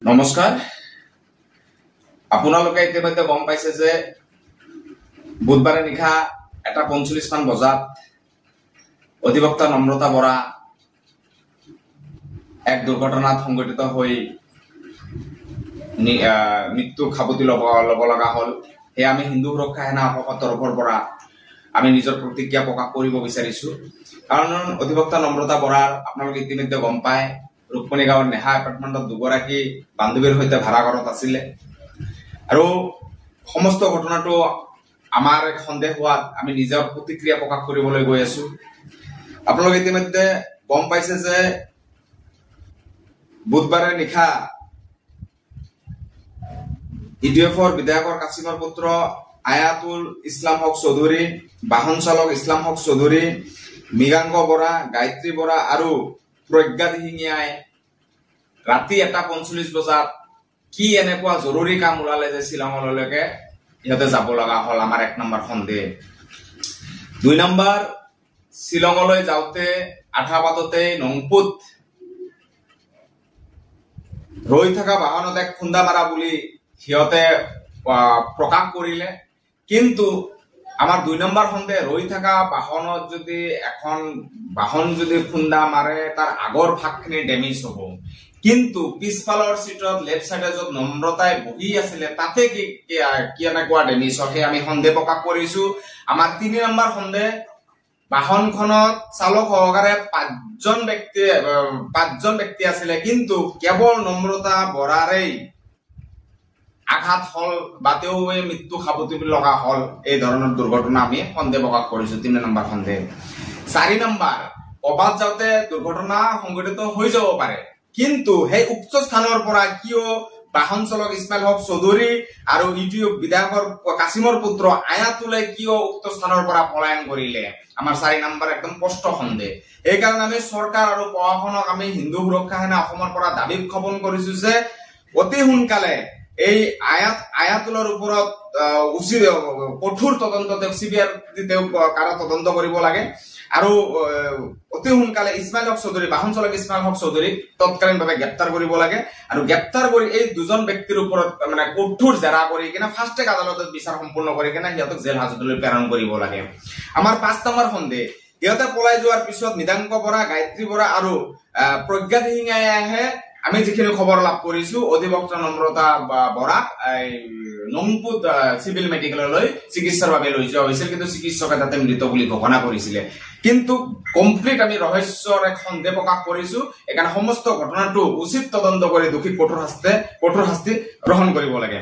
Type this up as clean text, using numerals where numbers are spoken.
নমস্কাৰ আপোনালোকে ইতিমধ্যে গম পাইছে যে বুধবাৰে নিশা 1:45 মান বজাত অধিবক্তা নম্ৰতা বৰা এক দুৰ্ঘটনাত সংঘটিত হৈ মৃত্যু খাবতি লব লগা হল। সেয়া আমি হিন্দু সুৰক্ষা সেনা অসমৰ তৰফৰ পৰা আমি নিজৰ প্ৰতিক্ৰিয়া প্ৰকাশ কৰিব বিচাৰিছো। কাৰণ অধিবক্তা নম্ৰতা বৰাৰ আপোনালোকে ইতিমধ্যে গম পায় ৰুক্মণী গাঁৱৰ নেহা এপাৰ্টমেণ্টত দুগৰাকী বান্ধৱীৰ সৈতে ভাড়া ঘৰত আছিলে আৰু সমস্ত ঘটনাটো আমাৰ এক সন্দেহ হোৱাত আমি নিজৰ প্ৰতিক্ৰিয়া প্ৰকাশ কৰিবলৈ গৈ আছো। আপোনালোকে ইতিমধ্যে গম পাইছে যে বুধবাৰে নিশা ইডিএফৰ বিধায়কৰ কাছিমৰ পুত্ৰ আয়াতুল ইছলাম হক চৌধুৰী, বাহন চালক ইছলাম হক চৌধুৰী, মৃগাংক বৰা, গায়ত্ৰী বৰা আৰু প্ৰজ্ঞা দিহিঙীয়াই ৰাতি 1:45 বজাত কি এনেকুৱা জৰুৰী কাম ওলালে যে শ্বিলঙলৈকে ইহঁতে যাব লগা হল। আমাৰ 1 নম্বৰ সন্দেহ। 2 নম্বৰ, শ্বিলঙলৈ যাওঁতে আধা বাটতে নংপুত ৰৈ থকা বাহনত এক খুন্দা মাৰা বুলি সিহঁতে প্ৰকাশ কৰিলে। কিন্তু আমাৰ 2 নম্বৰ সন্দেহ, ৰৈ থকা বাহনত যদি এখন বাহন যদি খুন্দা মাৰে তাৰ আগৰ ভাগখিনি ডেমেজ হ'ব, কিন্তু পিছফালৰ সিটত লেফট সাইডে যত নম্ৰতাই বহি আছিল তাতে কি এনেকুৱা ডেমেজ হয় সেই আমি সন্দেহ প্ৰকাশ কৰিছো। আমাৰ 3 নম্বৰ সন্দেহ, বাহনখনত চালক সহকাৰে 5জন ব্যক্তি আছিল, কিন্তু কেৱল নম্ৰতা বৰাৰেই আঘাত হল বা তেওঁ মৃত্যু খাবতি লগা হল। এই ধৰণৰ দুৰ্ঘটনা আমি সন্দেহ প্ৰকাশ কৰিছো। 3 নম্বৰ সন্দেহ। 4 নম্বৰ, ক'বাত যাওঁতে দুৰ্ঘটনা সংঘটিত হৈ যাব পাৰে, কিন্তু সেই উক্ত স্থানৰ পৰা কিয় বাহন চালক ইছমাইল হক চৌধুৰী আৰু ইউটিউব বিধায়কৰ কাছিমৰ পুত্ৰ আয়াতুলে কিয় উক্ত স্থানৰ পৰা পলায়ন কৰিলে, আমাৰ 4 নম্বৰ একদম স্পষ্ট সন্দেহ। সেইকাৰণে আমি চৰকাৰ আৰু প্ৰশাসনক আমি হিন্দু সুৰক্ষা সেনা অসমৰ পৰা দাবী উত্থাপন কৰিছো যে অতি সোনকালে এই আয়াতুলৰ ওপৰত উচিত কঠোৰ তদন্ত চিবিআৰ কাৰা তদন্ত কৰিব লাগে আৰু অতি সোনকালে ইছমাইল হক চৌধুৰী, বাহন চালক ইছমাইল হক চৌধুৰীক তৎকালীনভাৱে গ্ৰেপ্তাৰ কৰিব লাগে আৰু গ্ৰেপ্তাৰ কৰি এই 2জন ব্যক্তিৰ ওপৰত মানে কঠোৰ জেৰা কৰি কিনে ফাষ্ট ট্ৰেক আদালতত বিচাৰ সম্পূৰ্ণ কৰি কিনে সিহঁতক জেল হাজতলৈ প্ৰেৰণ কৰিব লাগে। আমাৰ 5 নম্বৰ সন্দেহ, সিহঁতে পলাই যোৱাৰ পিছত মৃগাংক বৰা, গায়ত্ৰী বৰা আৰু প্ৰজ্ঞা দিহিঙীয়াইহে আমি যিখিনি খবৰ লাভ কৰিছো অধিবক্তা নম্ৰতা বৰাক নংপুত চিভিল মেডিকেললৈ চিকিৎসাৰ বাবে লৈ যোৱা হৈছিল, কিন্তু চিকিৎসকে তাতে মৃত বুলি ঘোষণা কৰিছিলে। কিন্তু কমপ্লিট আমি ৰহস্যৰ এক সন্দেহ প্ৰকাশ কৰিছো। এইকাৰণে সমস্ত ঘটনাটো উচিত তদন্ত কৰি দোষীক কঠোৰ শাস্তি গ্ৰহণ কৰিব লাগে।